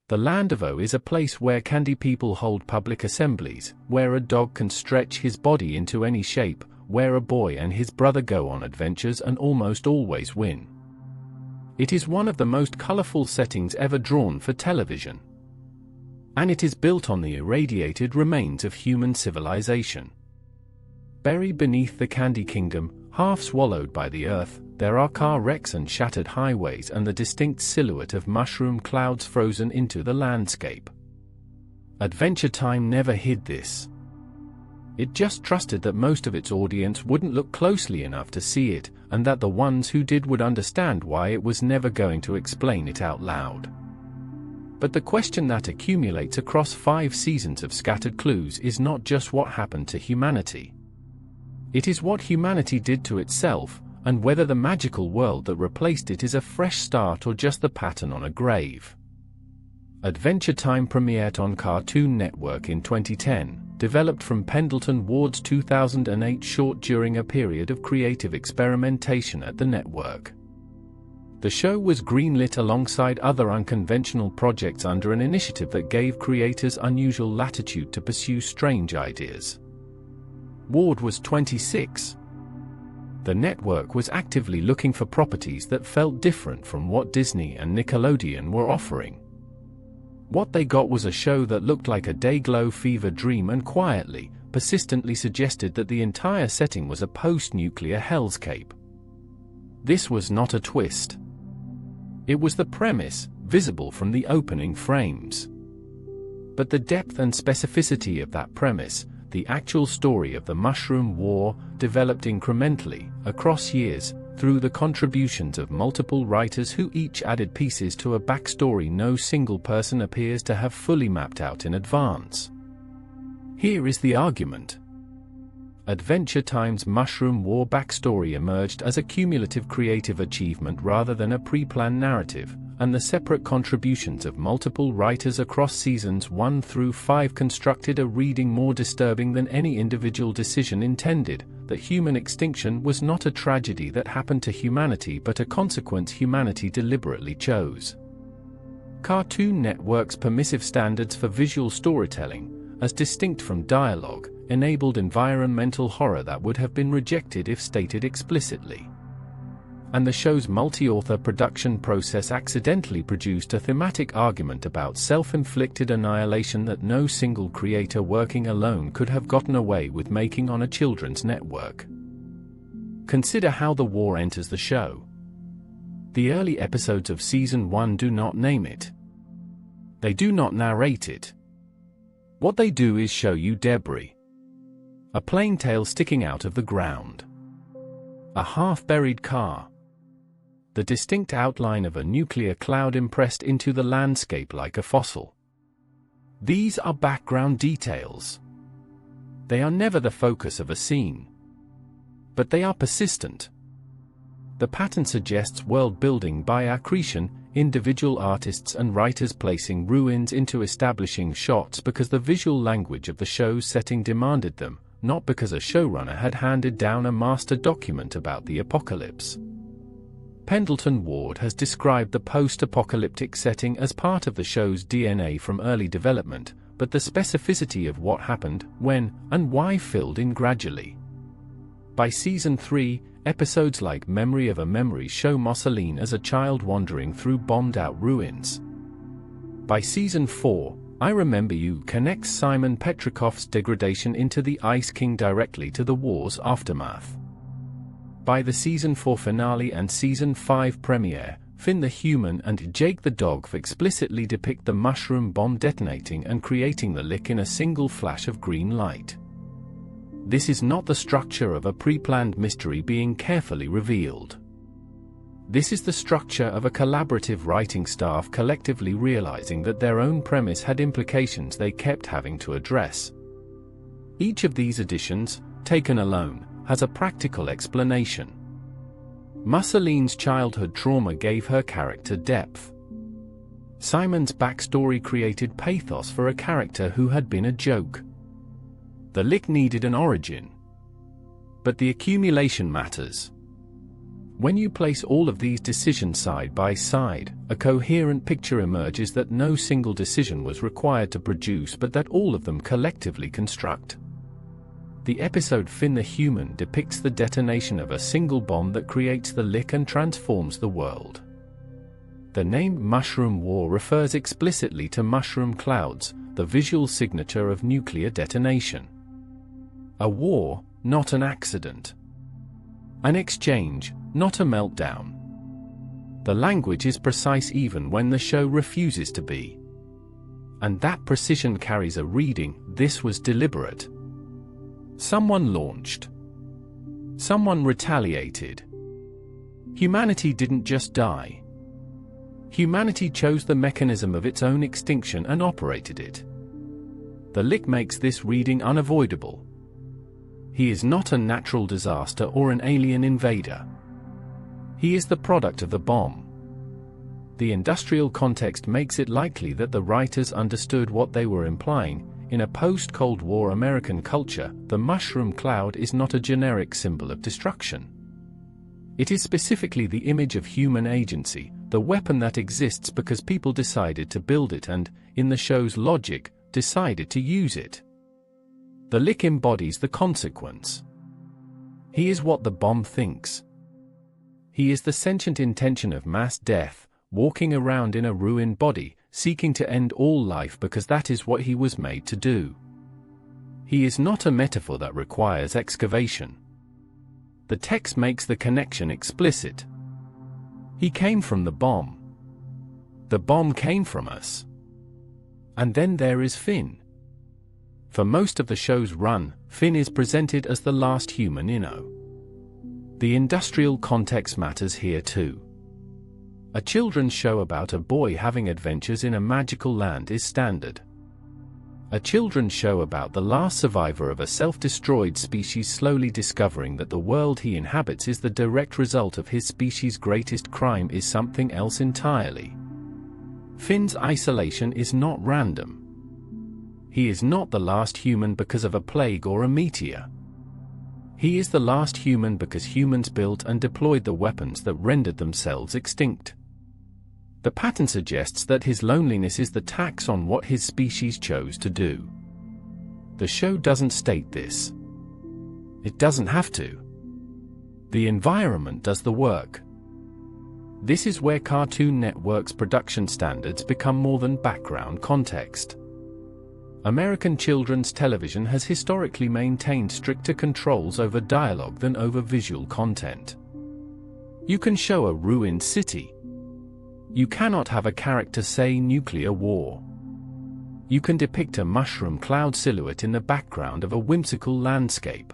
The Land of O is a place where candy people hold public assemblies, where a dog can stretch his body into any shape, where a boy and his brother go on adventures and almost always win. It is one of the most colorful settings ever drawn for television. And it is built on the irradiated remains of human civilization. Buried beneath the Candy Kingdom, half swallowed by the earth, there are car wrecks and shattered highways and the distinct silhouette of mushroom clouds frozen into the landscape. Adventure Time never hid this. It just trusted that most of its audience wouldn't look closely enough to see it, and that the ones who did would understand why it was never going to explain it out loud. But the question that accumulates across 5 seasons of scattered clues is not just what happened to humanity. It is what humanity did to itself, and whether the magical world that replaced it is a fresh start or just the pattern on a grave. Adventure Time premiered on Cartoon Network in 2010, developed from Pendleton Ward's 2008 short during a period of creative experimentation at the network. The show was greenlit alongside other unconventional projects under an initiative that gave creators unusual latitude to pursue strange ideas. Ward was 26. The network was actively looking for properties that felt different from what Disney and Nickelodeon were offering. What they got was a show that looked like a Dayglow fever dream and quietly, persistently suggested that the entire setting was a post-nuclear hellscape. This was not a twist. It was the premise, visible from the opening frames. But the depth and specificity of that premise, the actual story of the Mushroom War, developed incrementally, across years, through the contributions of multiple writers who each added pieces to a backstory no single person appears to have fully mapped out in advance. Here is the argument. Adventure Time's Mushroom War backstory emerged as a cumulative creative achievement rather than a pre-planned narrative, and the separate contributions of multiple writers across seasons 1 through 5 constructed a reading more disturbing than any individual decision intended, that human extinction was not a tragedy that happened to humanity but a consequence humanity deliberately chose. Cartoon Network's permissive standards for visual storytelling, as distinct from dialogue, enabled environmental horror that would have been rejected if stated explicitly. And the show's multi-author production process accidentally produced a thematic argument about self-inflicted annihilation that no single creator working alone could have gotten away with making on a children's network. Consider how the war enters the show. The early episodes of Season 1 do not name it. They do not narrate it. What they do is show you debris. A plane tail sticking out of the ground. A half-buried car. The distinct outline of a nuclear cloud impressed into the landscape like a fossil. These are background details. They are never the focus of a scene. But they are persistent. The pattern suggests world building by accretion, individual artists and writers placing ruins into establishing shots because the visual language of the show's setting demanded them, not because a showrunner had handed down a master document about the apocalypse. Pendleton Ward has described the post-apocalyptic setting as part of the show's DNA from early development, but the specificity of what happened, when, and why filled in gradually. By Season 3, episodes like Memory of a Memory show Mussolini as a child wandering through bombed-out ruins. By Season 4, I Remember You connects Simon Petrikov's degradation into the Ice King directly to the war's aftermath. By the Season 4 finale and Season 5 premiere, Finn the human and Jake the dog explicitly depict the mushroom bomb detonating and creating the lick in a single flash of green light. This is not the structure of a pre-planned mystery being carefully revealed. This is the structure of a collaborative writing staff collectively realizing that their own premise had implications they kept having to address. Each of these additions, taken alone, has a practical explanation. Mussolini's childhood trauma gave her character depth. Simon's backstory created pathos for a character who had been a joke. The lick needed an origin. But the accumulation matters. When you place all of these decisions side by side, a coherent picture emerges that no single decision was required to produce, but that all of them collectively construct. The episode Finn the Human depicts the detonation of a single bomb that creates the lick and transforms the world. The name Mushroom War refers explicitly to mushroom clouds, the visual signature of nuclear detonation. A war, not an accident. An exchange, not a meltdown. The language is precise even when the show refuses to be. And that precision carries a reading: this was deliberate. Someone launched. Someone retaliated. Humanity didn't just die. Humanity chose the mechanism of its own extinction and operated it. The lick makes this reading unavoidable. He is not a natural disaster or an alien invader. He is the product of the bomb. The industrial context makes it likely that the writers understood what they were implying. In a post-Cold War American culture, the mushroom cloud is not a generic symbol of destruction. It is specifically the image of human agency, the weapon that exists because people decided to build it and, in the show's logic, decided to use it. The lick embodies the consequence. He is what the bomb thinks. He is the sentient intention of mass death, walking around in a ruined body, seeking to end all life because that is what he was made to do. He is not a metaphor that requires excavation. The text makes the connection explicit. He came from the bomb. The bomb came from us. And then there is Finn. For most of the show's run, Finn is presented as the last human Inno. The industrial context matters here too. A children's show about a boy having adventures in a magical land is standard. A children's show about the last survivor of a self-destroyed species slowly discovering that the world he inhabits is the direct result of his species' greatest crime is something else entirely. Finn's isolation is not random. He is not the last human because of a plague or a meteor. He is the last human because humans built and deployed the weapons that rendered themselves extinct. The pattern suggests that his loneliness is the tax on what his species chose to do. The show doesn't state this. It doesn't have to. The environment does the work. This is where Cartoon Network's production standards become more than background context. American children's television has historically maintained stricter controls over dialogue than over visual content. You can show a ruined city. You cannot have a character say nuclear war. You can depict a mushroom cloud silhouette in the background of a whimsical landscape.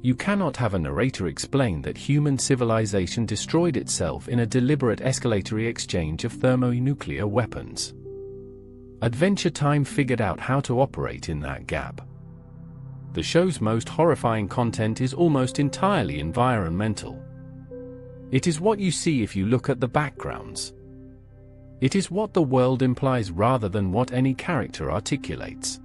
You cannot have a narrator explain that human civilization destroyed itself in a deliberate escalatory exchange of thermonuclear weapons. Adventure Time figured out how to operate in that gap. The show's most horrifying content is almost entirely environmental. It is what you see if you look at the backgrounds. It is what the world implies rather than what any character articulates.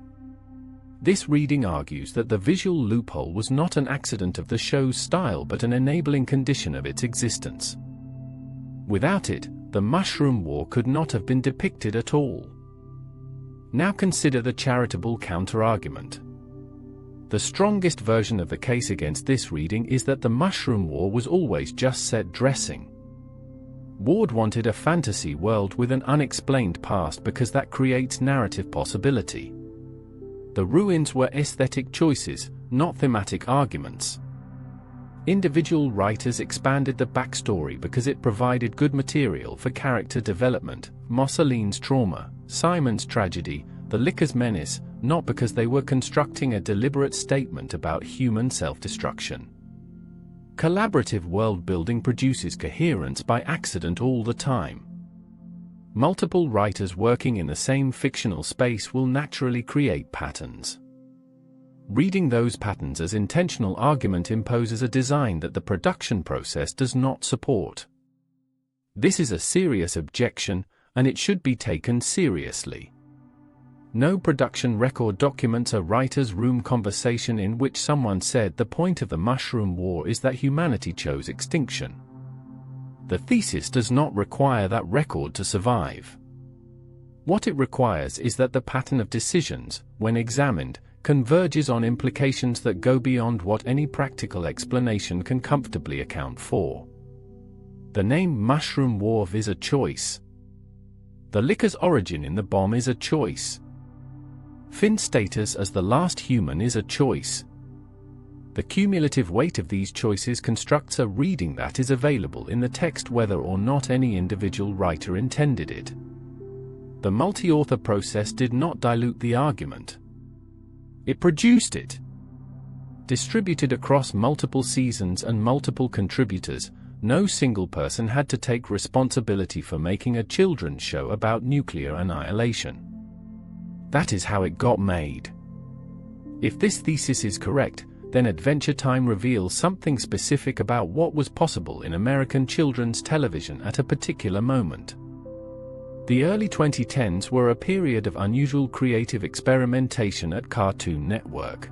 This reading argues that the visual loophole was not an accident of the show's style but an enabling condition of its existence. Without it, the Mushroom War could not have been depicted at all. Now consider the charitable counter-argument. The strongest version of the case against this reading is that the Mushroom War was always just set dressing. Ward wanted a fantasy world with an unexplained past because that creates narrative possibility. The ruins were aesthetic choices, not thematic arguments. Individual writers expanded the backstory because it provided good material for character development, Mosseline's trauma, Simon's tragedy, the Licker's menace, not because they were constructing a deliberate statement about human self-destruction. Collaborative world-building produces coherence by accident all the time. Multiple writers working in the same fictional space will naturally create patterns. Reading those patterns as intentional argument imposes a design that the production process does not support. This is a serious objection, and it should be taken seriously. No production record documents a writer's room conversation in which someone said the point of the Mushroom War is that humanity chose extinction. The thesis does not require that record to survive. What it requires is that the pattern of decisions, when examined, converges on implications that go beyond what any practical explanation can comfortably account for. The name Mushroom War is a choice. The liquor's origin in the bomb is a choice. Finn's status as the last human is a choice. The cumulative weight of these choices constructs a reading that is available in the text whether or not any individual writer intended it. The multi-author process did not dilute the argument. It produced it. Distributed across multiple seasons and multiple contributors, no single person had to take responsibility for making a children's show about nuclear annihilation. That is how it got made. If this thesis is correct, then Adventure Time reveals something specific about what was possible in American children's television at a particular moment. The early 2010s were a period of unusual creative experimentation at Cartoon Network.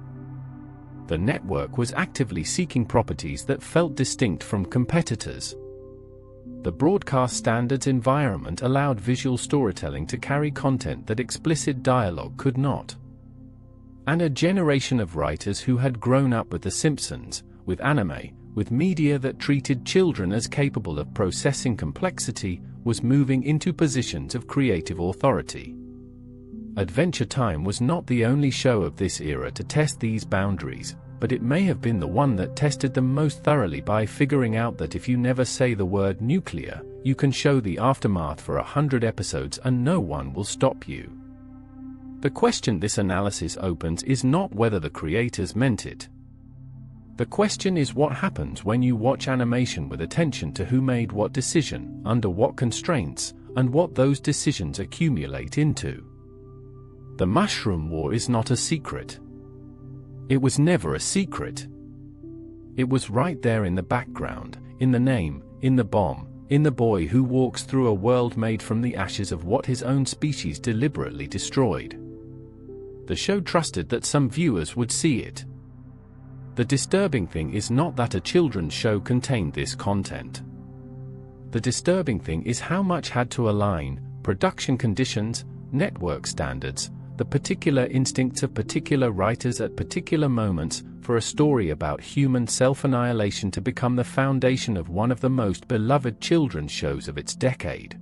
The network was actively seeking properties that felt distinct from competitors. The broadcast standards environment allowed visual storytelling to carry content that explicit dialogue could not. And a generation of writers who had grown up with The Simpsons, with anime, with media that treated children as capable of processing complexity, was moving into positions of creative authority. Adventure Time was not the only show of this era to test these boundaries, but it may have been the one that tested them most thoroughly by figuring out that if you never say the word nuclear, you can show the aftermath for 100 episodes and no one will stop you. The question this analysis opens is not whether the creators meant it. The question is what happens when you watch animation with attention to who made what decision, under what constraints, and what those decisions accumulate into. The Mushroom War is not a secret. It was never a secret. It was right there in the background, in the name, in the bomb, in the boy who walks through a world made from the ashes of what his own species deliberately destroyed. The show trusted that some viewers would see it. The disturbing thing is not that a children's show contained this content. The disturbing thing is how much had to align, production conditions, network standards, the particular instincts of particular writers at particular moments, for a story about human self-annihilation to become the foundation of one of the most beloved children's shows of its decade.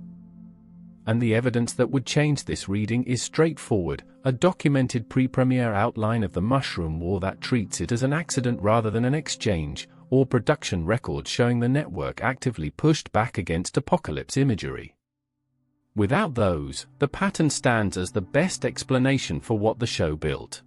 And the evidence that would change this reading is straightforward, a documented pre-premiere outline of the Mushroom War that treats it as an accident rather than an exchange, or production record showing the network actively pushed back against apocalypse imagery. Without those, the pattern stands as the best explanation for what the show built.